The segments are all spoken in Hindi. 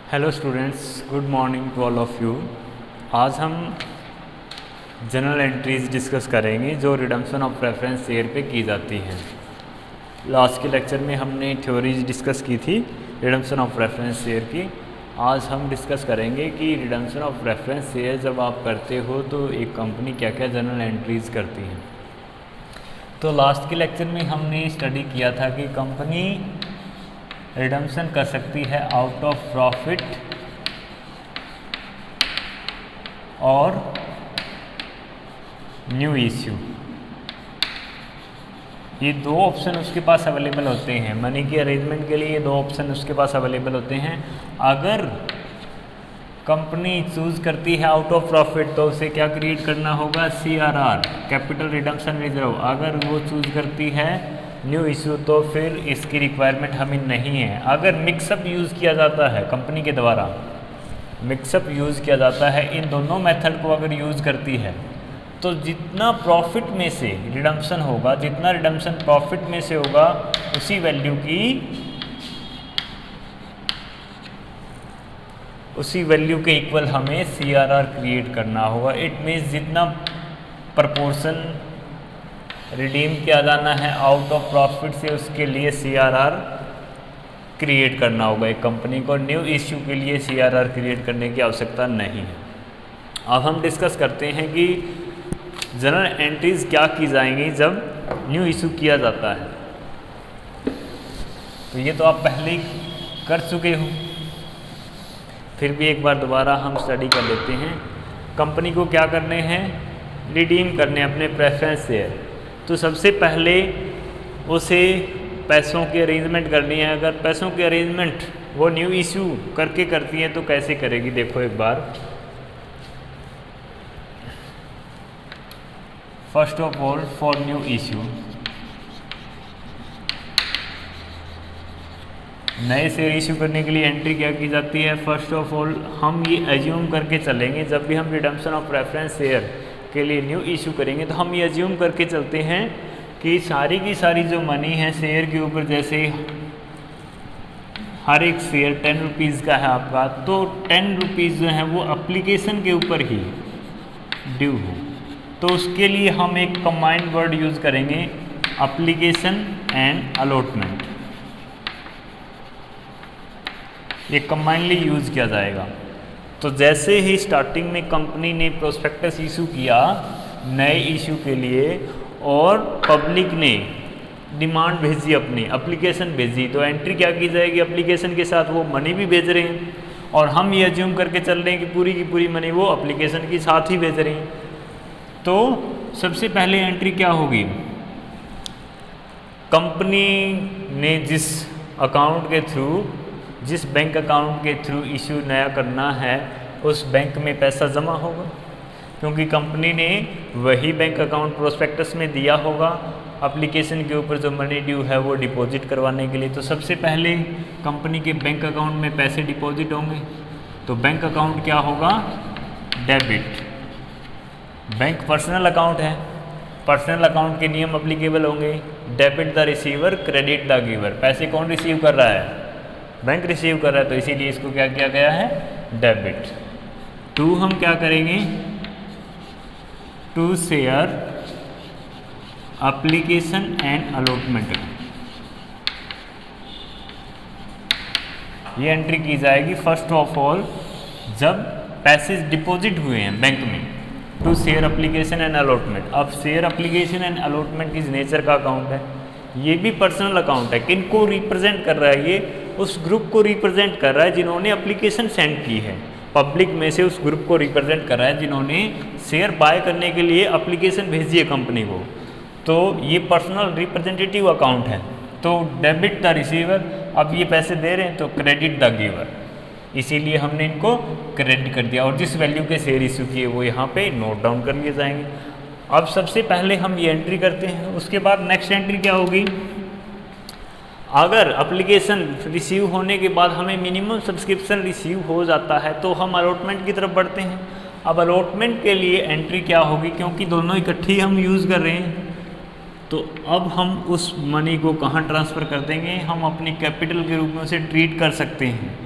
Hello students, good morning to all of you. आज हम जनरल एंट्रीज डिस्कस करेंगे जो रिडम्पशन ऑफ प्रेफरेंस शेयर पे की जाती हैं। लास्ट के लेक्चर में हमने थ्योरीज डिस्कस की थी रिडम्पशन ऑफ प्रेफरेंस शेयर की। आज हम डिस्कस करेंगे कि रिडम्पशन ऑफ प्रेफरेंस शेयर जब आप करते हो तो एक कंपनी क्या क्या जनरल एंट्रीज करती है। तो लास्ट के लेक्चर में हमने स्टडी किया था कि कंपनी रिडम्पशन कर सकती है आउट ऑफ प्रॉफिट और न्यू इश्यू। ये दो ऑप्शन उसके पास अवेलेबल होते हैं। मनी के अरेंजमेंट के लिए ये दो ऑप्शन उसके पास अवेलेबल होते हैं। अगर कंपनी चूज़ करती है आउट ऑफ प्रॉफिट तो उसे क्या क्रिएट करना होगा, CRR, कैपिटल रिडम्पशन रिजर्व। अगर वो चूज़ करती है न्यू इशू तो फिर इसकी रिक्वायरमेंट हमें नहीं है। अगर मिक्सअप यूज़ किया जाता है, कंपनी के द्वारा मिक्सअप यूज़ किया जाता है, इन दोनों मेथड को अगर यूज़ करती है तो जितना प्रॉफिट में से रिडम्पशन होगा, जितना रिडम्पशन प्रॉफिट में से होगा उसी वैल्यू के इक्वल हमें CRR क्रिएट करना होगा। इट मीन्स जितना प्रपोर्शन रिडीम किया जाना है आउट ऑफ प्रॉफिट से उसके लिए CRR क्रिएट करना होगा एक कंपनी को। न्यू इश्यू के लिए CRR क्रिएट करने की आवश्यकता नहीं है। अब हम डिस्कस करते हैं कि जनरल एंट्रीज क्या की जाएंगी जब न्यू इशू किया जाता है। तो ये तो आप पहले ही कर चुके हो, फिर भी एक बार दोबारा हम स्टडी कर लेते हैं। कंपनी को क्या करने हैं, रिडीम करने अपने प्रेफरेंस शेयर। तो सबसे पहले उसे पैसों की अरेंजमेंट करनी है। अगर पैसों की अरेंजमेंट वो न्यू इशू करके करती है तो कैसे करेगी, देखो एक बार। First of all for new issue, नए शेयर इशू करने के लिए एंट्री क्या की जाती है। फर्स्ट ऑफ ऑल हम ये एज्यूम करके चलेंगे, जब भी हम रिडम्पशन ऑफ प्रेफरेंस शेयर के लिए न्यू इशू करेंगे तो हम ये एज्यूम करके चलते हैं कि सारी की सारी जो मनी है शेयर के ऊपर, जैसे हर एक शेयर 10 रुपीज़ का है आपका, तो 10 रुपीज़ जो है वो एप्लीकेशन के ऊपर ही ड्यू हो। तो उसके लिए हम एक कंबाइंड वर्ड यूज़ करेंगे, एप्लीकेशन एंड अलॉटमेंट। ये कंबाइनली यूज़ किया जाएगा। तो जैसे ही स्टार्टिंग में कंपनी ने प्रोस्पेक्टस इशू किया नए इशू के लिए और पब्लिक ने डिमांड भेजी, अपनी एप्लीकेशन भेजी, तो एंट्री क्या की जाएगी, एप्लीकेशन के साथ वो मनी भी भेज रहे हैं और हम ये एज्यूम करके चल रहे हैं कि पूरी की पूरी मनी वो एप्लीकेशन के साथ ही भेज रहे हैं। तो सबसे पहले एंट्री क्या होगी, कंपनी ने जिस बैंक अकाउंट के थ्रू इशू नया करना है उस बैंक में पैसा जमा होगा, क्योंकि कंपनी ने वही बैंक अकाउंट प्रोस्पेक्टस में दिया होगा एप्लीकेशन के ऊपर जो मनी ड्यू है वो डिपॉजिट करवाने के लिए। तो सबसे पहले कंपनी के बैंक अकाउंट में पैसे डिपॉजिट होंगे। तो बैंक अकाउंट क्या होगा, डेबिट। बैंक पर्सनल अकाउंट है, पर्सनल अकाउंट के नियम अप्लीकेबल होंगे। Debit the receiver, credit the giver. पैसे कौन रिसीव कर रहा है, बैंक रिसीव कर रहा है, तो इसीलिए इसको क्या किया गया है, डेबिट। टू हम क्या करेंगे, to share application and allotment. ये एंट्री की जाएगी फर्स्ट ऑफ ऑल जब पैसे डिपॉजिट हुए हैं बैंक में, to share application and allotment. अब शेयर एप्लीकेशन एंड अलॉटमेंट किस नेचर का अकाउंट है, ये भी पर्सनल अकाउंट है। किन को रिप्रेजेंट कर रहा है, ये उस ग्रुप को रिप्रेजेंट कर रहा है जिन्होंने एप्लीकेशन सेंड की है। पब्लिक में से उस ग्रुप को रिप्रेजेंट कर रहा है जिन्होंने शेयर बाय करने के लिए एप्लीकेशन भेजी है कंपनी को। तो ये पर्सनल रिप्रेजेंटेटिव अकाउंट है। तो डेबिट द रिसीवर, अब ये पैसे दे रहे हैं तो क्रेडिट द गिवर, इसीलिए हमने इनको क्रेडिट कर दिया और जिस वैल्यू के शेयर इशू किए वो यहाँ पे नोट डाउन कर लिए जाएंगे। अब सबसे पहले हम ये एंट्री करते हैं। उसके बाद नेक्स्ट एंट्री क्या होगी, अगर एप्लीकेशन रिसीव होने के बाद हमें मिनिमम सब्सक्रिप्शन रिसीव हो जाता है तो हम अलॉटमेंट की तरफ बढ़ते हैं। अब अलॉटमेंट के लिए एंट्री क्या होगी, क्योंकि दोनों इकट्ठी हम यूज़ कर रहे हैं तो अब हम उस मनी को कहाँ ट्रांसफ़र कर देंगे, हम अपनी कैपिटल के रूप में उसे ट्रीट कर सकते हैं।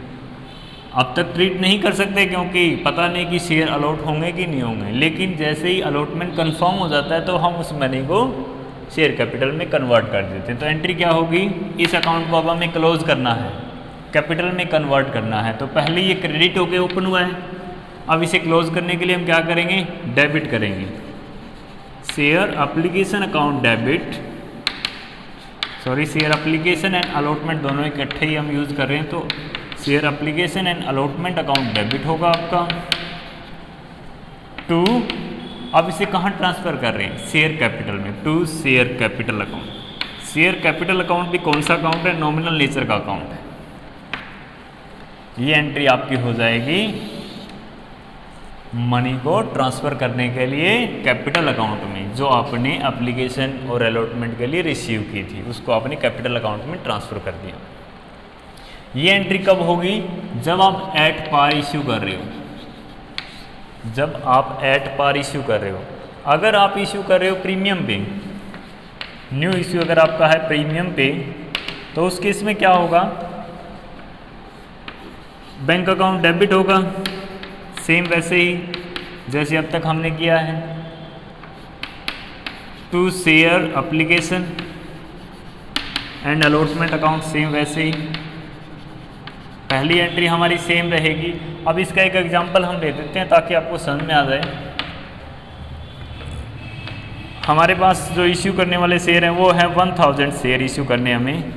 अब तक ट्रीट नहीं कर सकते क्योंकि पता नहीं कि शेयर अलॉट होंगे कि नहीं होंगे, लेकिन जैसे ही अलॉटमेंट कंफर्म हो जाता है तो हम उस मनी को शेयर कैपिटल में कन्वर्ट कर देते हैं। तो एंट्री क्या होगी, इस अकाउंट को अब हमें क्लोज करना है, कैपिटल में कन्वर्ट करना है। तो पहले ये क्रेडिट होके ओपन हुआ है, अब इसे क्लोज करने के लिए हम क्या करेंगे, डेबिट करेंगे। Share application account debit, sorry share application and allotment दोनों इकट्ठे ही हम यूज़ कर रहे हैं, तो share application and allotment account debit होगा आपका टू, अब इसे कहाँ ट्रांसफ़र कर रहे हैं, शेयर कैपिटल में, to share capital account. Share capital account भी कौन सा अकाउंट है, नॉमिनल नेचर का अकाउंट है। ये एंट्री आपकी हो जाएगी मनी को ट्रांसफ़र करने के लिए कैपिटल अकाउंट में, जो आपने एप्लीकेशन और अलॉटमेंट के लिए रिसीव की थी उसको आपने कैपिटल अकाउंट में ट्रांसफ़र कर दिया। ये एंट्री कब होगी, जब आप एट पार इश्यू कर रहे हो, जब आप एट पार इश्यू कर रहे हो। अगर आप इश्यू कर रहे हो प्रीमियम पे, न्यू इश्यू अगर आपका है प्रीमियम पे, तो उस केस में क्या होगा, बैंक अकाउंट डेबिट होगा, सेम वैसे ही जैसे अब तक हमने किया है। To share application and allotment account same वैसे ही, पहली एंट्री हमारी सेम रहेगी। अब इसका एक एग्जांपल हम दे देते हैं ताकि आपको समझ में आ जाए। हमारे पास जो इश्यू करने वाले शेयर हैं वो है 1000 शेयर इश्यू करने हमें,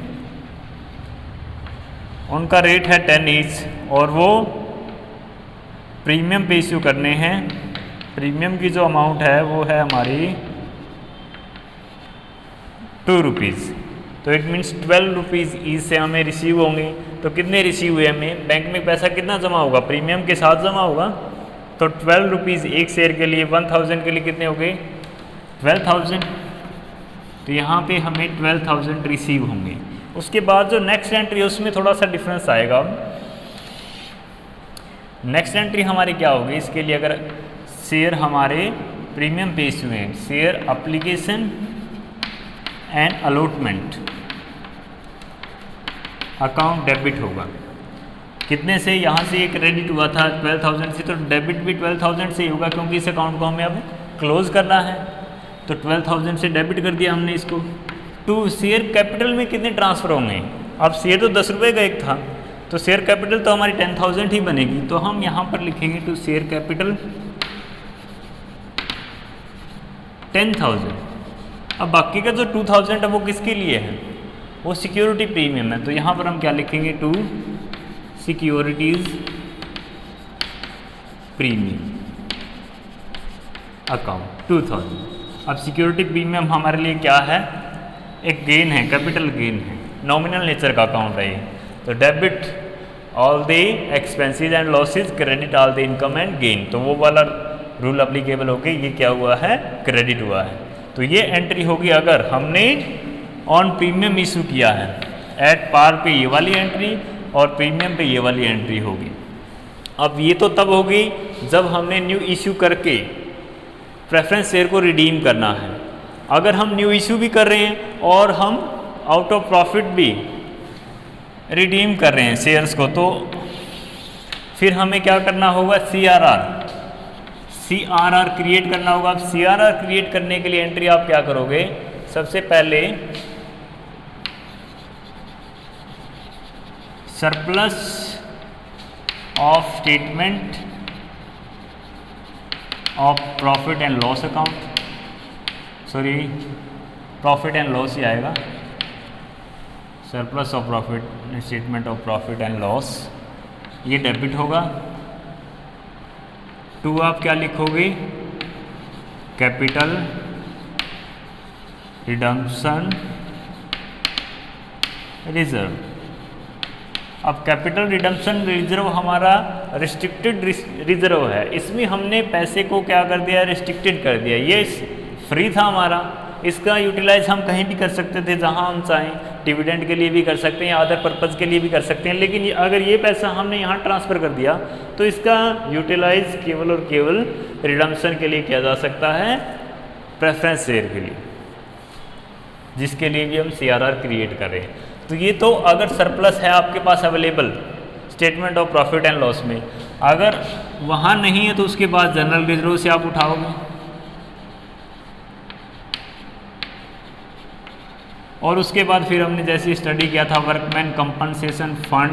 उनका रेट है 10 ईच, और वो प्रीमियम पे इश्यू करने हैं। प्रीमियम की जो अमाउंट है वो है हमारी 2 रुपीज़, तो इट मीन्स 12 रुपीज़ ईच से हमें रिसीव होंगे। तो कितने रिसीव हुए हमें, बैंक में पैसा कितना जमा होगा, प्रीमियम के साथ जमा होगा, तो 12 रुपीज़ एक शेयर के लिए, 1000 के लिए कितने हो गए 12,000। तो यहाँ पे हमें 12,000 रिसीव होंगे। उसके बाद जो नेक्स्ट एंट्री है उसमें थोड़ा सा डिफरेंस आएगा। नेक्स्ट एंट्री हमारी क्या होगी, इसके लिए अगर शेयर हमारे प्रीमियम पे इश्यू हैं, share application and allotment account debit होगा, कितने से, यहाँ से ये क्रेडिट हुआ था 12,000 से, तो डेबिट भी 12,000 से ही होगा क्योंकि इस अकाउंट को हमें अब क्लोज करना है। तो 12,000 से डेबिट कर दिया हमने इसको। टू शेयर कैपिटल में कितने ट्रांसफ़र होंगे, अब शेयर तो 10 रुपये का एक था, तो शेयर कैपिटल तो हमारी 10,000 ही बनेगी। तो हम यहाँ पर लिखेंगे टू शेयर कैपिटल 10,000। अब बाकी का जो 2,000 है वो किसके लिए है, वो सिक्योरिटी प्रीमियम है। तो यहाँ पर हम क्या लिखेंगे, टू सिक्योरिटीज़ प्रीमियम अकाउंट 2,000। अब सिक्योरिटी प्रीमियम हमारे लिए क्या है, एक गेन है, कैपिटल गेन है, नॉमिनल नेचर का अकाउंट है ये। तो debit all the expenses and losses, credit all the income and gain, तो वो वाला रूल अप्लीकेबल होके ये क्या हुआ है, क्रेडिट हुआ है। तो ये एंट्री होगी अगर हमने ऑन प्रीमियम इशू किया है, एट पार पे ये वाली एंट्री और प्रीमियम पे ये वाली एंट्री होगी। अब ये तो तब होगी जब हमने न्यू इशू करके प्रेफरेंस शेयर को रिडीम करना है। अगर हम न्यू इशू भी कर रहे हैं और हम आउट ऑफ प्रॉफिट भी रिडीम कर रहे हैं शेयर्स को, तो फिर हमें क्या करना होगा, CRR क्रिएट करना होगा। अब CRR क्रिएट करने के लिए एंट्री आप क्या करोगे, सबसे पहले surplus of statement of profit and loss account, sorry profit and loss ही आएगा, surplus of profit statement of profit and loss, ये डेबिट होगा। टू आप क्या लिखोगे, कैपिटल रिडम्पशन रिजर्व। अब कैपिटल रिडम्पशन रिजर्व हमारा रिस्ट्रिक्टेड रिजर्व है, इसमें हमने पैसे को क्या कर दिया, रिस्ट्रिक्टेड कर दिया। ये फ्री था हमारा, इसका यूटिलाइज हम कहीं भी कर सकते थे जहां हम चाहें, डिविडेंड के लिए भी कर सकते हैं या अदर पर्पज़ के लिए भी कर सकते हैं। लेकिन अगर ये पैसा हमने यहाँ ट्रांसफ़र कर दिया तो इसका यूटिलाइज केवल और केवल रिडम्पशन के लिए किया जा सकता है, प्रेफरेंस शेयर के लिए, जिसके लिए भी हम CRR क्रिएट कर रहे हैं। तो ये तो अगर सरप्लस है आपके पास available, statement of profit and loss में। अगर वहाँ नहीं है तो उसके बाद जनरल रिजर्व से आप उठाओगे, और उसके बाद फिर हमने जैसे स्टडी किया था वर्कमैन कंपनसेशन फंड,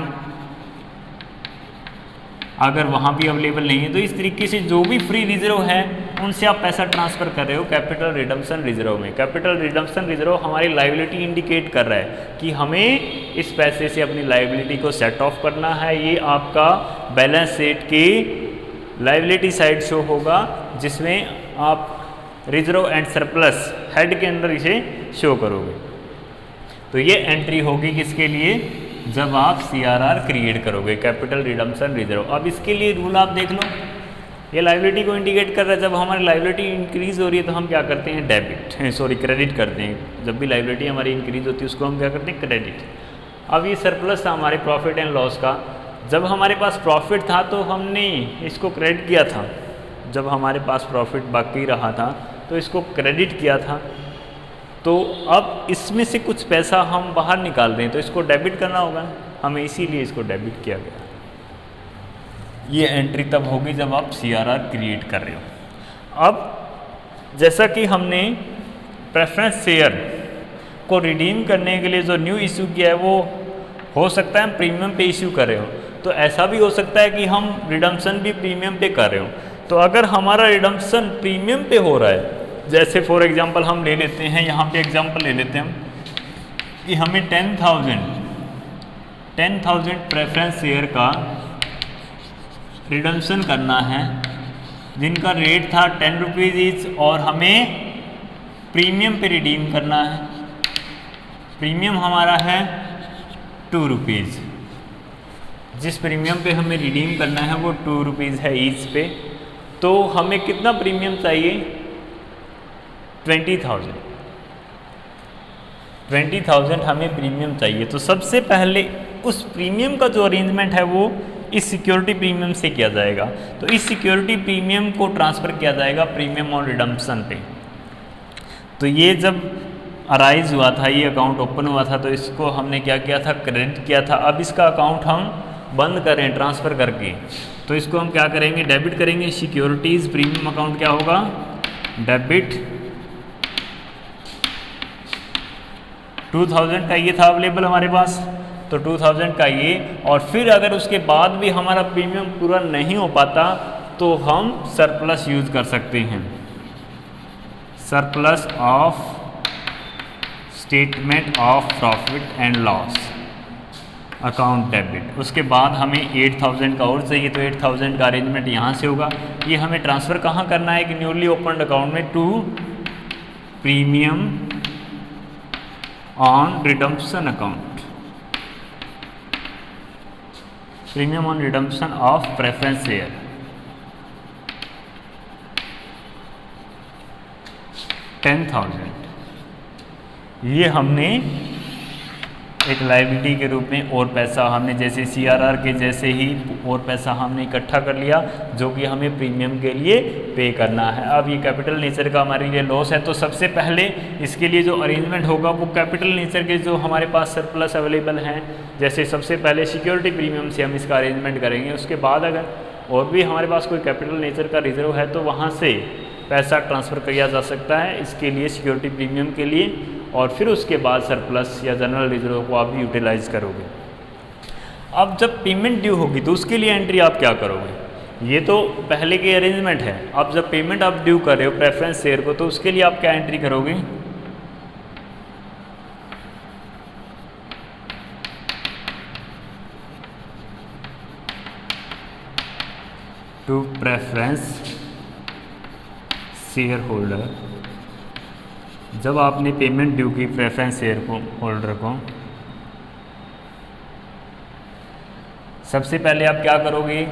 अगर वहाँ भी अवेलेबल नहीं है तो इस तरीके से जो भी फ्री रिजर्व है उनसे आप पैसा ट्रांसफ़र कर रहे हो कैपिटल रिडम्पशन रिजर्व में। कैपिटल रिडम्पशन रिजर्व हमारी लायबिलिटी इंडिकेट कर रहा है कि हमें इस पैसे से अपनी लायबिलिटी को सेट ऑफ करना है। ये आपका बैलेंस शीट की लायबिलिटी साइड शो होगा, जिसमें आप रिजर्व एंड सरप्लस हेड के अंदर इसे शो करोगे। तो ये एंट्री होगी किसके लिए, जब आप CRR क्रिएट करोगे, कैपिटल रिडम्पशन रिजर्व। अब इसके लिए रूल आप देख लो, ये लायबिलिटी को इंडिकेट कर रहा है। जब हमारी लायबिलिटी इंक्रीज हो रही है तो हम क्या करते हैं, क्रेडिट करते हैं। जब भी लायबिलिटी हमारी इंक्रीज होती है उसको हम क्या करते हैं, क्रेडिट। अब ये सरप्लस था हमारे प्रॉफिट एंड लॉस का, जब हमारे पास प्रॉफिट था तो हमने इसको क्रेडिट किया था, जब हमारे पास प्रॉफिट बाकी रहा था तो इसको क्रेडिट किया था। तो अब इसमें से कुछ पैसा हम बाहर निकाल रहे हैं तो इसको डेबिट करना होगा, हमें इसीलिए इसको डेबिट किया गया। ये एंट्री तब होगी जब आप CRR क्रिएट कर रहे हो। अब जैसा कि हमने प्रेफरेंस शेयर को रिडीम करने के लिए जो न्यू इशू किया है वो हो सकता है हम प्रीमियम पे इशू कर रहे हो, तो ऐसा भी हो सकता है कि हम रिडम्पशन भी प्रीमियम पे कर रहे हो। तो अगर हमारा रिडम्पशन प्रीमियम पे हो रहा है, जैसे फॉर एग्जांपल हम ले लेते हैं, यहाँ पे एग्जांपल ले लेते हैं हम कि हमें 10,000 प्रेफरेंस शेयर का रिडम्पशन करना है, जिनका रेट था 10 रुपीज़ ईच, और हमें प्रीमियम पे रिडीम करना है। प्रीमियम हमारा है 2 रुपीज़, जिस प्रीमियम पे हमें रिडीम करना है वो 2 रुपीज़ है ईच पे। तो हमें कितना प्रीमियम चाहिए, 20,000 हमें प्रीमियम चाहिए। तो सबसे पहले उस प्रीमियम का जो अरेंजमेंट है वो इस सिक्योरिटी प्रीमियम से किया जाएगा। तो इस सिक्योरिटी प्रीमियम को ट्रांसफ़र किया जाएगा प्रीमियम ऑन रिडम्पशन पे। तो ये जब अराइज हुआ था, ये अकाउंट ओपन हुआ था, तो इसको हमने क्या किया था, क्रेडिट किया था। अब इसका अकाउंट हम बंद करें ट्रांसफ़र करके, तो इसको हम क्या करेंगे, डेबिट करेंगे। सिक्योरिटीज़ प्रीमियम अकाउंट क्या होगा, डेबिट 2000 का ये था अवेलेबल हमारे पास, तो 2000 का ये। और फिर अगर उसके बाद भी हमारा प्रीमियम पूरा नहीं हो पाता तो हम सरप्लस यूज़ कर सकते हैं, surplus of statement of profit and loss account debit. उसके बाद हमें 8000 का और चाहिए, तो 8000 का अरेंजमेंट यहाँ से होगा। ये हमें ट्रांसफ़र कहाँ करना है, कि न्यूली ओपन्ड अकाउंट में, to premium on redemption account, premium on redemption of preference share. ये हमने एक लायबिलिटी के रूप में और पैसा हमने जैसे CRR के जैसे ही और पैसा हमने इकट्ठा कर लिया जो कि हमें प्रीमियम के लिए पे करना है। अब ये कैपिटल नेचर का हमारे लिए लॉस है, तो सबसे पहले इसके लिए जो अरेंजमेंट होगा वो कैपिटल नेचर के जो हमारे पास सरप्लस अवेलेबल हैं, जैसे सबसे पहले सिक्योरिटी प्रीमियम से हम इसका अरेंजमेंट करेंगे। उसके बाद अगर और भी हमारे पास कोई कैपिटल नेचर का रिजर्व है तो वहाँ से पैसा ट्रांसफ़र किया जा सकता है इसके लिए, सिक्योरिटी प्रीमियम के लिए, और फिर उसके बाद सरप्लस या जनरल रिजर्व को आप यूटिलाइज करोगे। अब जब पेमेंट ड्यू होगी तो उसके लिए एंट्री आप क्या करोगे, ये तो पहले के अरेंजमेंट है। अब जब पेमेंट आप ड्यू कर रहे हो प्रेफरेंस शेयर को, तो उसके लिए आप क्या एंट्री करोगे, टू प्रेफरेंस शेयर होल्डर। जब आपने पेमेंट ड्यू की प्रेफरेंस शेयर को होल्डर को, सबसे पहले आप क्या करोगे,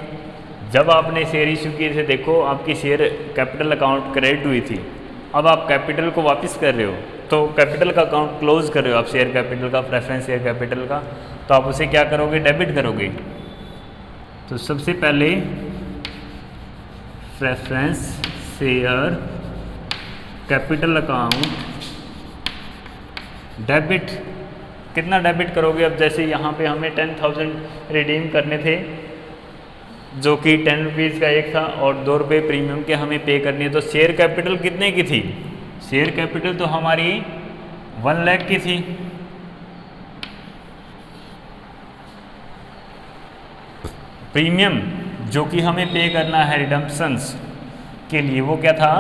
जब आपने शेयर इशू किए थे, देखो आपकी शेयर कैपिटल अकाउंट क्रेडिट हुई थी, अब आप कैपिटल को वापस कर रहे हो, तो कैपिटल का अकाउंट क्लोज कर रहे हो आप शेयर कैपिटल का, प्रेफरेंस शेयर कैपिटल का, तो आप उसे क्या करोगे, डेबिट करोगे। तो सबसे पहले preference share capital account debit कितना डेबिट करोगे? अब जैसे यहाँ पे हमें 10,000 रिडीम करने थे, जो कि 10 रुपीज़ का एक था, और 2 रुपये प्रीमियम के हमें पे करनी है। तो शेयर कैपिटल कितने की थी? शेयर कैपिटल तो हमारी 1 लाख की थी। प्रीमियम जो कि हमें पे करना है रिडम्पशंस के लिए, वो क्या था?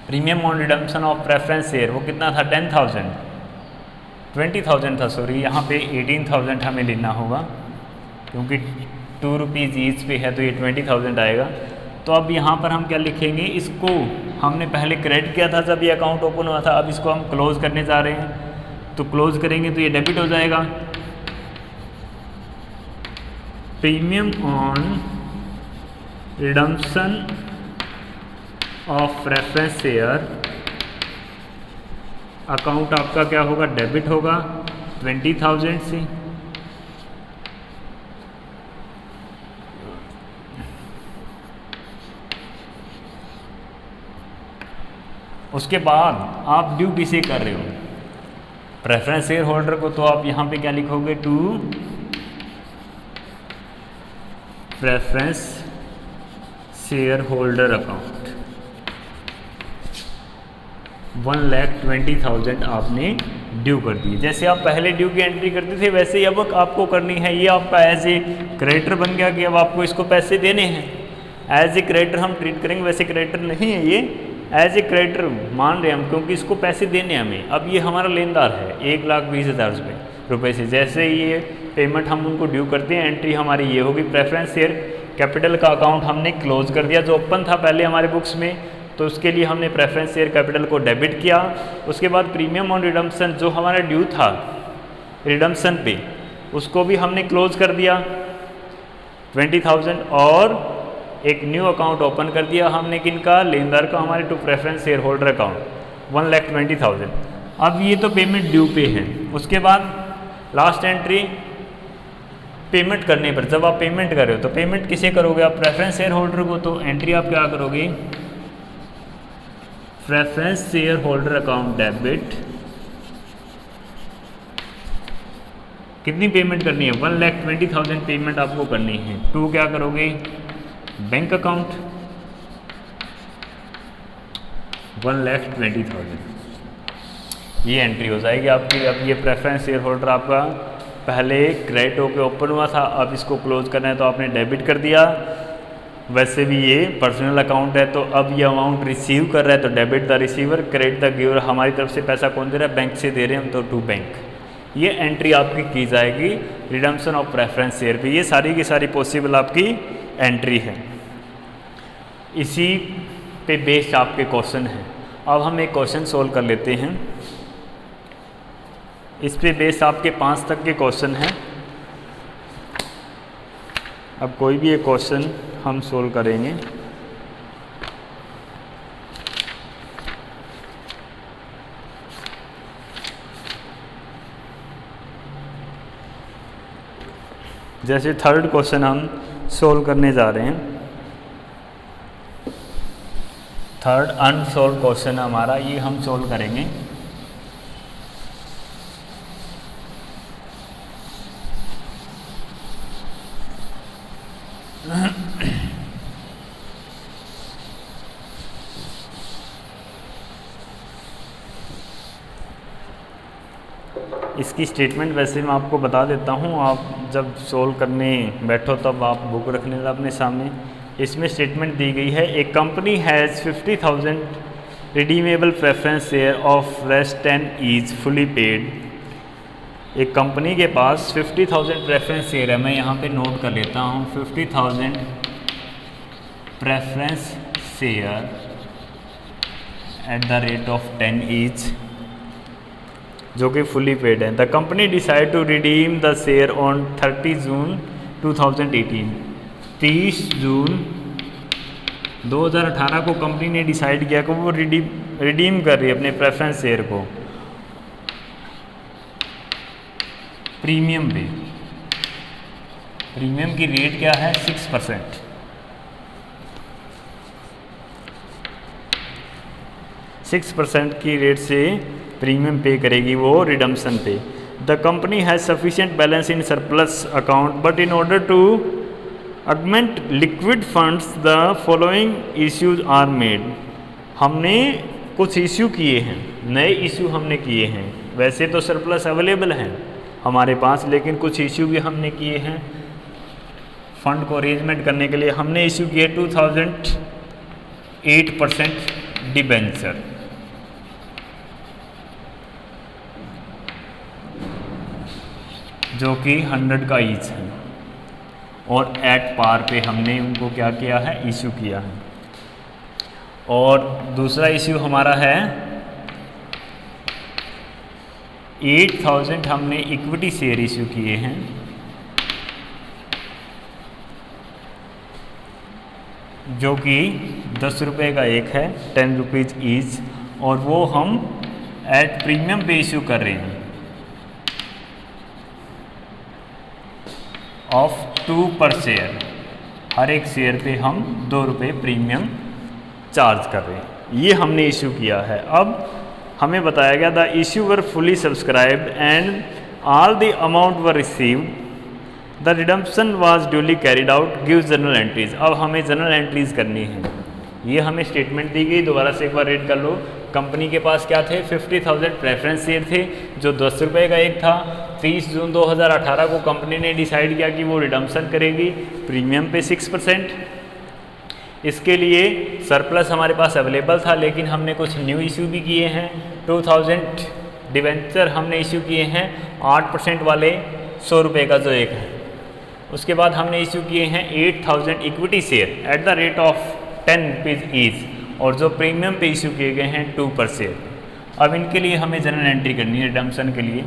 Premium on redemption of preference share, वो कितना था? 20,000 था, सॉरी, यहाँ पे 18,000 हमें लेना होगा, क्योंकि 2 रुपीज़ ईच पे है, तो ये 20,000 आएगा। तो अब यहाँ पर हम क्या लिखेंगे? इसको हमने पहले क्रेडिट किया था जब ये अकाउंट ओपन हुआ था, अब इसको हम क्लोज करने जा रहे हैं। तो क्लोज करेंगे तो ये डेबिट हो जाएगा। Premium on redemption of preference share account आपका क्या होगा? डेबिट होगा 20,000 से। उसके बाद आप ड्यू किसे कर रहे हो? प्रेफरेंस शेयर होल्डर को। तो आप यहाँ पे क्या लिखोगे? To preference share holder account 1,20,000 आपने ड्यू कर दी। जैसे आप पहले ड्यू की एंट्री करते थे, वैसे ही अब आपको करनी है। ये आपका एज ए क्रेडिटर बन गया कि अब आपको इसको पैसे देने हैं। एज ए क्रेडिटर हम ट्रीट करेंगे, वैसे क्रेडिटर नहीं है, ये एज ए क्रेडिटर मान रहे हैं हम, क्योंकि इसको पैसे देने हैं हमें। अब ये हमारा लेनदार है 1,20,000 रुपये से। जैसे ये पेमेंट हम उनको ड्यू करते हैं, एंट्री हमारी ये होगी। प्रेफरेंस शेयर कैपिटल का अकाउंट हमने क्लोज कर दिया, जो ओपन था पहले हमारे बुक्स में, तो उसके लिए हमने प्रेफरेंस शेयर कैपिटल को डेबिट किया। उसके बाद प्रीमियम ऑन रिडम्पशन जो हमारा ड्यू था रिडम्पशन पे, उसको भी हमने क्लोज कर दिया 20,000, और एक न्यू अकाउंट ओपन कर दिया हमने किनका? लेनदार का, हमारे to preference share holder account 1,20,000। अब ये तो पेमेंट ड्यू पे है। उसके बाद लास्ट एंट्री पेमेंट करने पर, जब आप पेमेंट कर रहे हो तो पेमेंट किसे करोगे? आप प्रेफरेंस शेयर होल्डर को। तो एंट्री आप क्या करोगे? Preference share holder account debit, कितनी पेमेंट करनी है? 1,20,000 पेमेंट आपको करनी है। टू क्या करोगे? बैंक अकाउंट 1,20,000, ये एंट्री हो जाएगी आपकी। अब ये प्रेफरेंस शेयर होल्डर आपका पहले क्रेडिट होकर ओपन हुआ था, अब इसको क्लोज करना है तो आपने डेबिट कर दिया। वैसे भी ये पर्सनल अकाउंट है, तो अब ये अमाउंट रिसीव कर रहा है तो debit the receiver, credit the giver. हमारी तरफ से पैसा कौन दे रहा है? बैंक से दे रहे हैं हम, तो टू बैंक। ये एंट्री आपकी की जाएगी रिडम्पशन ऑफ प्रेफरेंस शेयर पे। ये सारी की सारी पॉसिबल आपकी एंट्री है। इसी पे बेस्ड आपके क्वेश्चन हैं। अब हम एक क्वेश्चन सोल्व कर लेते हैं। इस पे बेस्ड आपके 5 तक के क्वेश्चन हैं। अब कोई भी एक क्वेश्चन हम सोल्व करेंगे। जैसे थर्ड क्वेश्चन हम सोल्व करने जा रहे हैं। थर्ड अनसोल्व क्वेश्चन हमारा, ये हम सोल्व करेंगे। इसकी स्टेटमेंट वैसे मैं आपको बता देता हूँ, आप जब सोल्व करने बैठो तब आप बुक रख लेना अपने सामने। इसमें स्टेटमेंट दी गई है, a company has 50,000 redeemable preference share of less 10 is fully paid. एक कंपनी के पास 50,000 प्रेफरेंस शेयर है, मैं यहाँ पे नोट कर लेता हूँ। 50,000 preference share at the rate of 10 each, जो कि फुली पेड है। The company decide to redeem the share on 30 June 2018। 30 June 2018 को कंपनी ने डिसाइड किया कि वो रिडीम कर रही है अपने प्रेफरेंस शेयर को प्रीमियम पे। प्रीमियम की रेट क्या है? 6%। 6% की रेट से प्रीमियम पे करेगी वो रिडम्पशन पे। The company has sufficient balance in surplus account but in order to augment liquid funds the following issues are made. हमने कुछ इश्यू किए हैं, नए इश्यू हमने किए हैं। वैसे तो सरप्लस अवेलेबल है हमारे पास, लेकिन कुछ इश्यू भी हमने किए हैं फंड को अरेंजमेंट करने के लिए। हमने इश्यू किए 2008% डिबेंचर, जो कि 100 का ईच है, और एट पार पे हमने उनको क्या किया है, इश्यू किया है। और दूसरा इश्यू हमारा है 8000 हमने इक्विटी शेयर इश्यू किए हैं, जो कि 10 रुपये का एक है, 10 रुपीज़ ईच, और वो हम एट प्रीमियम पे इश्यू कर रहे हैं ऑफ 2 पर शेयर। हर एक शेयर पे हम 2 रुपये प्रीमियम चार्ज कर रहे हैं। ये हमने इश्यू किया है। अब हमें बताया गया the issue were fully subscribed and all the amount were received, the redemption was duly carried out, give general entries. अब हमें जनरल एंट्रीज करनी है। ये हमें स्टेटमेंट दी गई, दोबारा से एक बार रीड कर लो। कंपनी के पास क्या थे, 50,000 प्रेफरेंस शेयर थे, जो 10 रुपये का एक था। 30 जून 2018 को कंपनी ने डिसाइड किया कि वो रिडम्पशन करेगी प्रीमियम पे 6%। इसके लिए सरप्लस हमारे पास अवेलेबल था, लेकिन हमने कुछ न्यू इश्यू भी किए हैं। 2000 डिवेंचर हमने इश्यू किए हैं 8% वाले, 100 रुपये का जो एक है। उसके बाद हमने इश्यू किए हैं 8000 equity share at the rate of 10 rupees each, और जो प्रीमियम पे इश्यू किए गए हैं 2 पर शेयर। अब इनके लिए हमें जनरल एंट्री करनी है रिडम्पशन के लिए।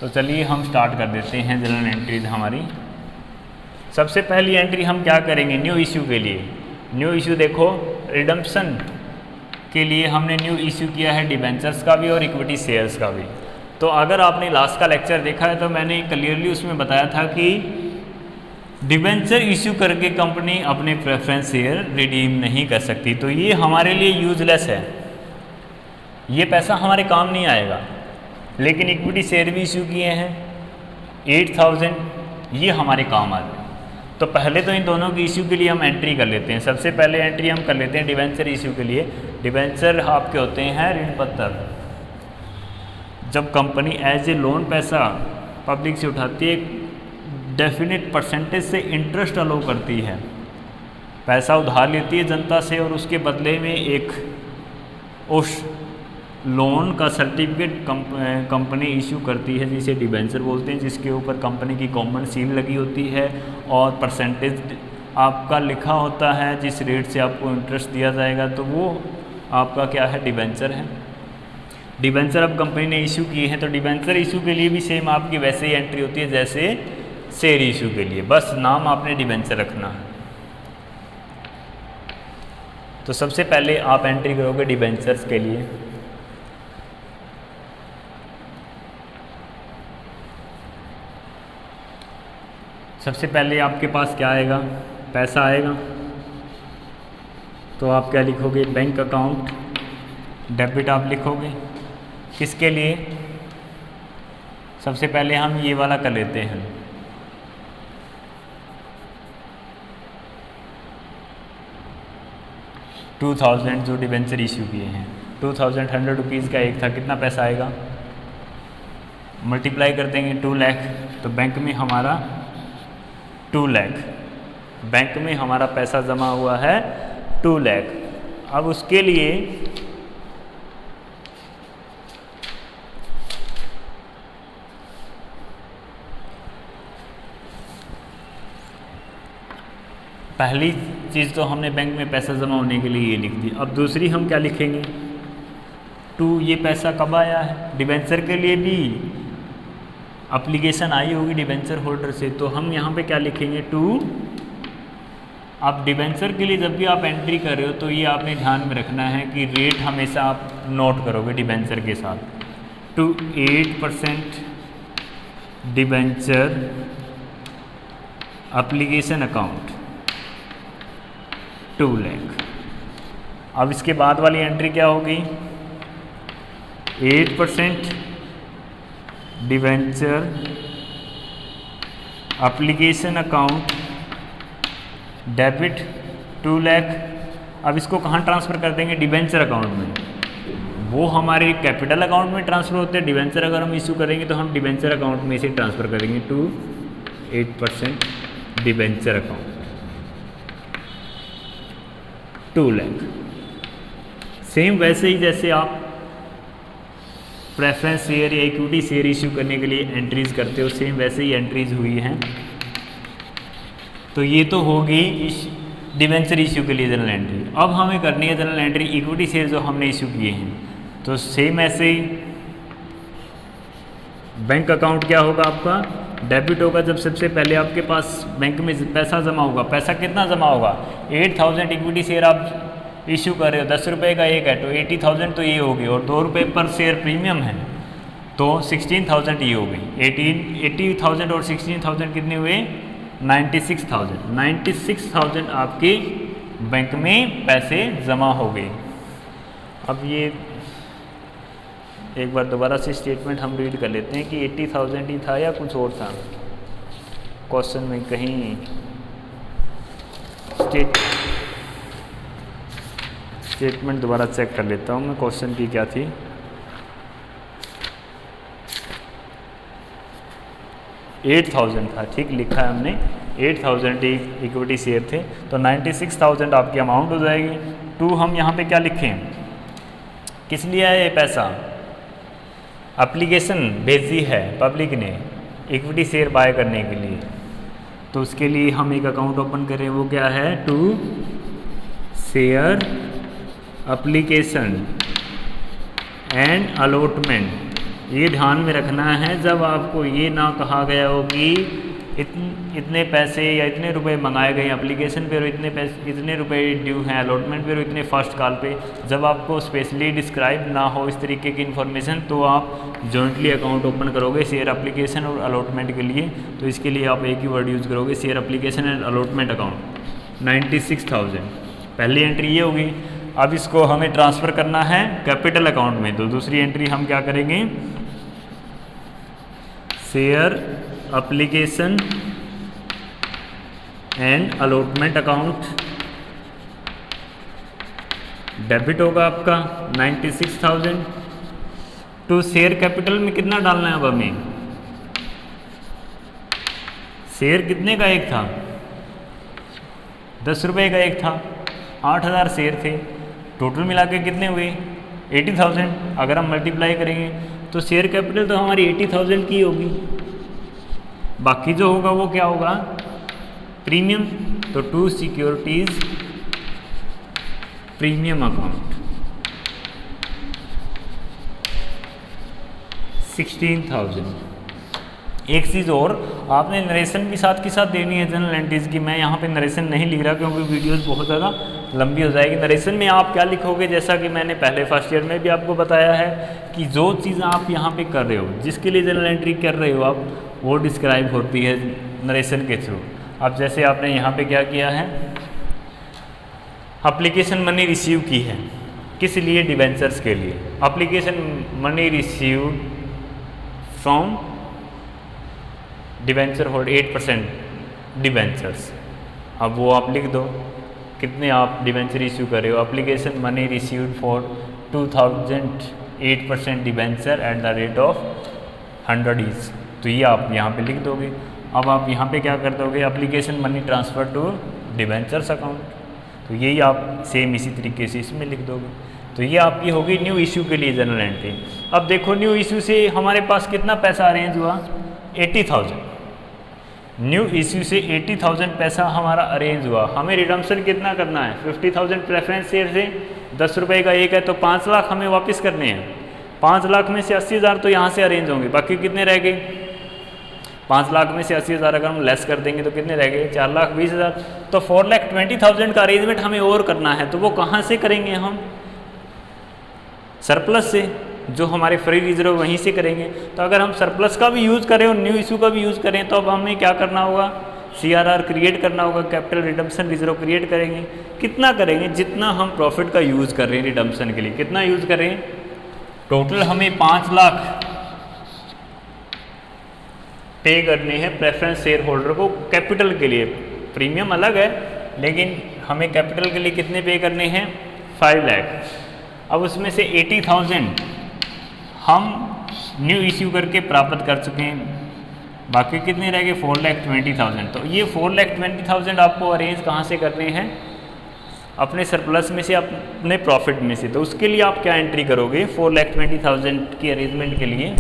तो चलिए हम स्टार्ट कर देते हैं जनरल एंट्रीज हमारी। सबसे पहली एंट्री हम क्या करेंगे, न्यू इश्यू के लिए। न्यू इश्यू देखो, रिडम्पशन के लिए हमने न्यू इश्यू किया है डिबेंचर्स का भी और इक्विटी शेयर्स का भी। तो अगर आपने लास्ट का लेक्चर देखा है तो मैंने क्लियरली उसमें बताया था कि डिबेंचर इश्यू करके कंपनी अपने प्रेफरेंस शेयर रिडीम नहीं कर सकती। तो ये हमारे लिए यूजलेस है, ये पैसा हमारे काम नहीं आएगा। लेकिन इक्विटी शेयर भी इश्यू किए हैं 8000, ये हमारे काम आ जाए। तो पहले तो इन दोनों की इश्यू के लिए हम एंट्री कर लेते हैं। सबसे पहले एंट्री हम कर लेते हैं डिबेंचर इश्यू के लिए। डिबेंचर आपके होते हैं ऋण पत्र। जब कंपनी एज ए लोन पैसा पब्लिक से उठाती है, डेफिनेट परसेंटेज से इंटरेस्ट अलो करती है, पैसा उधार लेती है जनता से, और उसके बदले में एक उस लोन का सर्टिफिकेट कंपनी इशू करती है, जिसे डिबेंचर बोलते हैं, जिसके ऊपर कंपनी की कॉमन सील लगी होती है और परसेंटेज आपका लिखा होता है, जिस रेट से आपको इंटरेस्ट दिया जाएगा। तो वो आपका क्या है, डिबेंचर है। डिबेंचर अब कंपनी ने इशू किए हैं, तो डिबेंचर इशू के लिए भी सेम आपकी वैसे ही एंट्री होती है जैसे शेयर इशू के लिए, बस नाम आपने डिबेंचर रखना है। तो सबसे पहले आप एंट्री करोगे डिबेंचर्स के लिए। सबसे पहले आपके पास क्या आएगा, पैसा आएगा। तो आप क्या लिखोगे, बैंक अकाउंट डेबिट आप लिखोगे। किसके लिए, सबसे पहले हम ये वाला कर लेते हैं। $2000 जो डिबेंचर इशू किए हैं, 2000 100 रुपीज़ का एक था, कितना पैसा आएगा, मल्टीप्लाई कर देंगे 2 लाख। तो बैंक में हमारा 2 लाख, बैंक में हमारा पैसा जमा हुआ है 2 लाख। अब उसके लिए पहली चीज़ तो हमने बैंक में पैसा जमा होने के लिए ये लिख दी। अब दूसरी हम क्या लिखेंगे, 2, ये पैसा कब आया है, डिबेंचर के लिए भी एप्लीकेशन आई होगी डिबेंचर होल्डर से, तो हम यहाँ पे क्या लिखेंगे, 2। आप डिबेंचर के लिए जब भी आप एंट्री कर रहे हो तो ये आपने ध्यान में रखना है कि रेट हमेशा आप नोट करोगे डिबेंचर के साथ। 8% डिबेंचर एप्लीकेशन अकाउंट 2 लाख। अब इसके बाद वाली एंट्री क्या होगी, 8% debenture application account debit 2 lakh. अब इसको कहाँ ट्रांसफ़र कर देंगे? डिवेंचर अकाउंट में। वो हमारे कैपिटल अकाउंट में ट्रांसफ़र होते हैं। डिवेंचर अगर हम इशू करेंगे तो हम डिवेंचर अकाउंट में इसे ट्रांसफ़र करेंगे to 8% debenture account 2 lakh. Same वैसे ही जैसे आप प्रेफरेंस शेयर या इक्विटी शेयर इशू करने के लिए एंट्रीज करते हो, सेम वैसे ही एंट्रीज हुई हैं। तो ये तो होगी इस डिवेंचर इशू के लिए जनरल एंट्री। अब हमें करनी है जनरल एंट्री इक्विटी शेयर जो हमने इशू किए हैं। तो सेम ऐसे ही बैंक अकाउंट क्या होगा आपका? डेबिट होगा जब सबसे पहले आपके पास बैंक में पैसा जमा होगा। पैसा कितना जमा होगा? 8000 इक्विटी शेयर आप इशू कर रहे हो, 10 रुपये का एक है तो 80,000 तो ये होगी, और 2 रुपये पर शेयर प्रीमियम है तो 16,000 ये हो गई। 80,000 और 16,000 कितने हुए? 96,000। 96,000 आपके बैंक में पैसे जमा हो गए। अब ये एक बार दोबारा से स्टेटमेंट हम रीड कर लेते हैं कि 80,000 ही था या कुछ और था। क्वेश्चन में कहीं स्टेटमेंट दोबारा चेक कर लेता हूँ मैं, क्वेश्चन की क्या थी। $8,000 था, ठीक लिखा है हमने। 8,000 इक्विटी शेयर थे तो 96,000 आपकी अमाउंट हो जाएगी। टू हम यहाँ पे क्या लिखें? किस लिए है ये पैसा? एप्लीकेशन भेजी है पब्लिक ने इक्विटी शेयर बाय करने के लिए, तो उसके लिए हम एक अकाउंट ओपन करें। वो क्या है? To share application and allotment. ये ध्यान में रखना है जब आपको ये ना कहा गया हो कि इतने पैसे या इतने रुपए मंगाए गए एप्लीकेशन पे और इतने रुपए ड्यू हैं अलॉटमेंट पे और इतने फर्स्ट कॉल पे। जब आपको स्पेशली डिस्क्राइब ना हो इस तरीके की इन्फॉर्मेशन तो आप जॉइंटली अकाउंट ओपन करोगे शेयर एप्लीकेशन और अलॉटमेंट के लिए। तो इसके लिए आप एक ही वर्ड यूज़ करोगे, share application and allotment account. 96,000 पहली एंट्री ये होगी। अब इसको हमें ट्रांसफ़र करना है कैपिटल अकाउंट में, तो दूसरी एंट्री हम क्या करेंगे? Share application and allotment account debit होगा आपका 96,000। तो शेयर कैपिटल में कितना डालना है? अब हमें शेयर कितने का एक था? 10 रुपये का एक था। 8,000 शेयर थे, टोटल मिला के कितने हुए? 80,000। अगर हम मल्टीप्लाई करेंगे तो शेयर कैपिटल तो हमारी 80,000 की होगी, बाकी जो होगा वो क्या होगा? प्रीमियम। तो टू सिक्योरिटीज प्रीमियम अकाउंट 16,000। एक चीज़ और, आपने नरेशन भी साथ के साथ देनी है जनरल एंट्रीज की। मैं यहाँ पे नरेशन नहीं लिख रहा क्योंकि वीडियोस बहुत ज़्यादा लंबी हो जाएगी। नरेशन में आप क्या लिखोगे? जैसा कि मैंने पहले फर्स्ट ईयर में भी आपको बताया है कि जो चीज़ आप यहाँ पे कर रहे हो, जिसके लिए जनरल एंट्री कर रहे हो आप, वो डिस्क्राइब होती है नरेशन के थ्रू। अब जैसे आपने यहाँ पे क्या किया है? एप्लीकेशन मनी रिसीव की है, किस लिए? डिवेंचर्स के लिए। Application money receive from debenture hold 8% debentures. अब वो आप लिख दो कितने आप डिवेंचर इशू कर रहे हो। Application money received for 2000 8% debenture eight the rate of 100 each. तो ये आप यहाँ पे लिख दोगे। अब आप यहाँ पे क्या कर दोगे? Application money transfer to debentures account. तो यही आप सेम इसी तरीके से इसमें लिख दोगे। तो ये आपकी होगी न्यू इशू के लिए जनरल एंट्री। अब देखो न्यू इशू से हमारे पास कितना पैसा अरेंज हुआ? 80,000। न्यू इश्यू से 80,000 पैसा हमारा अरेंज हुआ। हमें रिडम्पशन कितना करना है? 50,000 प्रेफरेंस शेयर से 10 रुपये का एक है तो 5 लाख हमें वापस करने हैं। 5 लाख में से 80,000 तो यहाँ से अरेंज होंगे, बाकी कितने रह गए? 5 लाख में से 80,000 अगर हम लेस कर देंगे तो कितने रह गए? 4,20,000। तो 4,20,000 का अरेंजमेंट हमें और करना है, तो वो कहाँ से करेंगे हम? सरप्लस से, जो हमारे फ्री रिजर्व वहीं से करेंगे। तो अगर हम सरप्लस का भी यूज़ करें और न्यू इशू का भी यूज़ करें तो अब हमें क्या करना होगा? CRR क्रिएट करना होगा, कैपिटल रिडम्पशन रिजर्व क्रिएट करेंगे। कितना करेंगे? जितना हम प्रॉफिट का यूज़ कर रहे हैं रिडम्पशन के लिए, कितना यूज़ करें? टोटल हमें 5 लाख पे करने हैं प्रेफरेंस शेयर होल्डर को कैपिटल के लिए। प्रीमियम अलग है, लेकिन हमें कैपिटल के लिए कितने पे करने हैं? 5 लाख। अब उसमें से 80,000 हम न्यू इश्यू करके प्राप्त कर चुके हैं, बाकी कितने रह गए? 4,20,000। तो ये 4,20,000 आपको अरेंज कहाँ से करने हैं? अपने सरप्लस में से, अपने प्रॉफिट में से। तो उसके लिए आप क्या एंट्री करोगे 4,20,000 की अरेंजमेंट के लिए?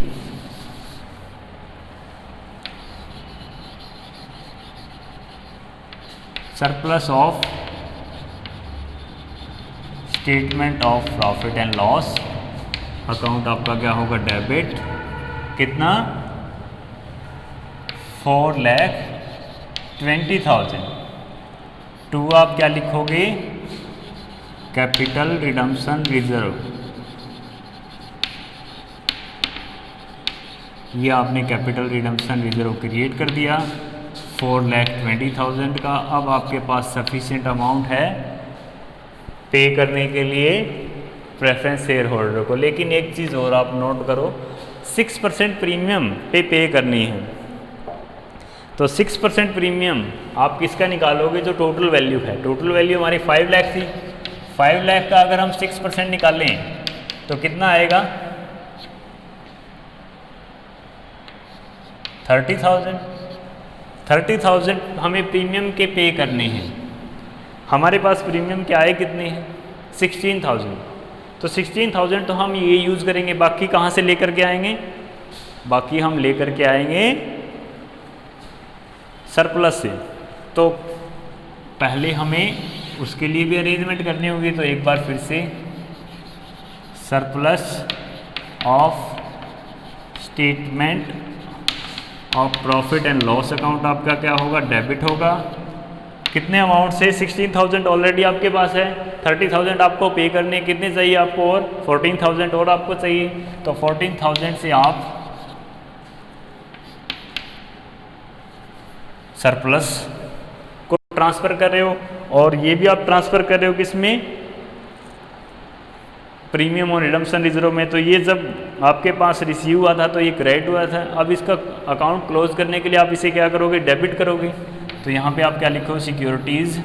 Surplus of statement of profit and loss account आपका क्या होगा? डेबिट। कितना? 4,20,000। टू आप क्या लिखोगे? Capital redemption reserve. ये आपने कैपिटल रिडम्पशन रिजर्व क्रिएट कर दिया 4,20,000 का। अब आपके पास सफिशिएंट अमाउंट है पे करने के लिए प्रेफरेंस शेयर होल्डर को। लेकिन एक चीज़ और आप नोट करो, 6% प्रीमियम पे करनी है। तो 6% प्रीमियम आप किसका निकालोगे? जो टोटल वैल्यू है। टोटल वैल्यू हमारी 5 लाख थी। 5 लाख का अगर हम 6% निकालें तो कितना आएगा? 30,000। 30,000 हमें प्रीमियम के पे करने हैं। हमारे पास प्रीमियम के आए कितने हैं? 16,000। तो 16,000 तो हम ये यूज़ करेंगे। बाकी कहाँ से लेकर के आएंगे? बाकी हम लेकर के आएंगे सरप्लस से। तो पहले हमें उसके लिए भी अरेंजमेंट करनी होगी। तो एक बार फिर से surplus of statement of profit and loss account आपका क्या होगा? डेबिट होगा। कितने अमाउंट से? 16,000 ऑलरेडी आपके पास है। 30,000 आपको पे करने, कितने चाहिए आपको? और 14,000 और आपको चाहिए। तो 14,000 से आप सरप्लस को ट्रांसफ़र कर रहे हो, और ये भी आप ट्रांसफ़र कर रहे हो किसमें? प्रीमियम और रिडम्पशन रिजर्व में। तो ये जब आपके पास रिसीव हुआ था तो ये क्रेडिट हुआ था। अब इसका अकाउंट क्लोज करने के लिए आप इसे क्या करोगे? डेबिट करोगे। तो यहाँ पे आप क्या लिखो? Securities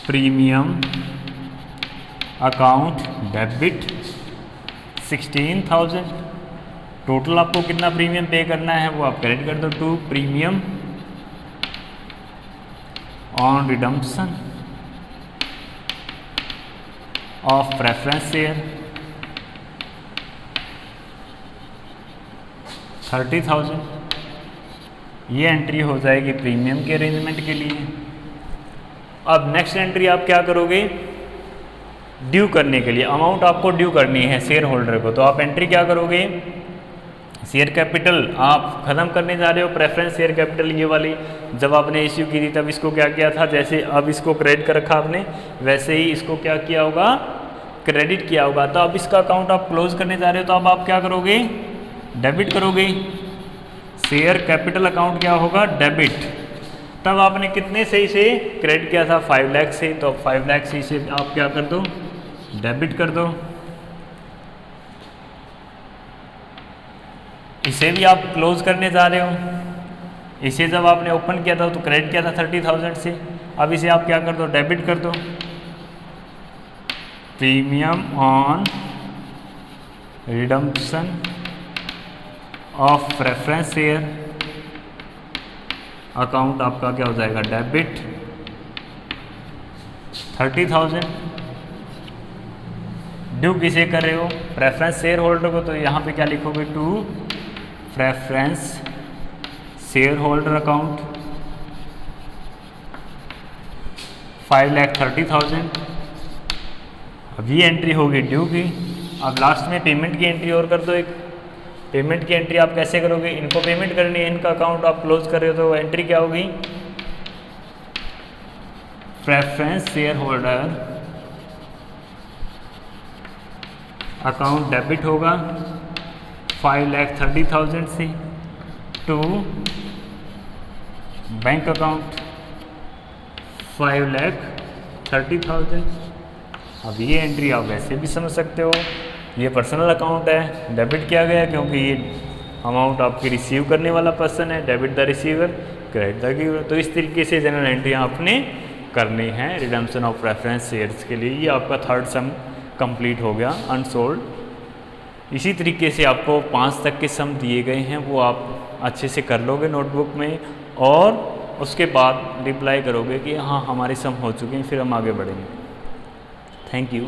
premium account debit 16,000। Total आपको कितना प्रीमियम पे करना है वो आप क्रेडिट कर दो to premium on redemption of preference share 30,000। ये एंट्री हो जाएगी प्रीमियम के अरेंजमेंट के लिए। अब नेक्स्ट एंट्री आप क्या करोगे? ड्यू करने के लिए अमाउंट आपको ड्यू करनी है शेयर होल्डर को। तो आप एंट्री क्या करोगे? शेयर कैपिटल आप ख़त्म करने जा रहे हो। प्रेफरेंस शेयर कैपिटल ये वाली जब आपने इश्यू की थी तब इसको क्या किया था? जैसे अब इसको क्रेडिट कर रखा आपने, वैसे ही इसको क्या किया होगा? क्रेडिट किया होगा। तो अब इसका अकाउंट आप क्लोज करने जा रहे हो, तो अब आप क्या करोगे? डेबिट करोगे। शेयर कैपिटल अकाउंट क्या होगा? डेबिट। तब आपने कितने से इसे क्रेडिट किया था? 5 लाख से। तो 5 लाख से इसे आप क्या कर दो? डेबिट कर दो। इसे भी आप क्लोज करने जा रहे हो। इसे जब आपने ओपन किया था तो क्रेडिट किया था 30,000 से। अब इसे आप क्या कर दो? डेबिट कर दो। Premium on redemption of preference share account आपका क्या हो जाएगा? डेबिट 30,000। ड्यू किसे कर रहे हो? प्रेफरेंस शेयर होल्डर को। तो यहाँ पे क्या लिखोगे? To preference share holder account 5,30,000। अब ये एंट्री होगी ड्यू की। अब लास्ट में पेमेंट की एंट्री और कर दो। एक पेमेंट की एंट्री आप कैसे करोगे? इनको पेमेंट करनी है, इनका अकाउंट आप क्लोज कर रहे हो, तो एंट्री क्या होगी? Preference share holder account debit होगा 5,30,000 से टू बैंक अकाउंट 5,30,000। अब ये एंट्री आप वैसे भी समझ सकते हो, ये पर्सनल अकाउंट है, डेबिट किया गया क्योंकि ये अमाउंट आपकी रिसीव करने वाला पर्सन है, debit the receiver, credit the giver. तो इस तरीके से जनरल एंट्री आपने करनी है रिडम्पशन ऑफ प्रेफरेंस शेयर्स के लिए। ये आपका थर्ड सम कंप्लीट हो गया अनसोल्ड। इसी तरीके से आपको 5 तक के सम दिए गए हैं, वो आप अच्छे से कर लोगे नोटबुक में, और उसके बाद रिप्लाई करोगे कि हाँ हमारे सम हो चुके हैं, फिर हम आगे बढ़ेंगे। Thank you.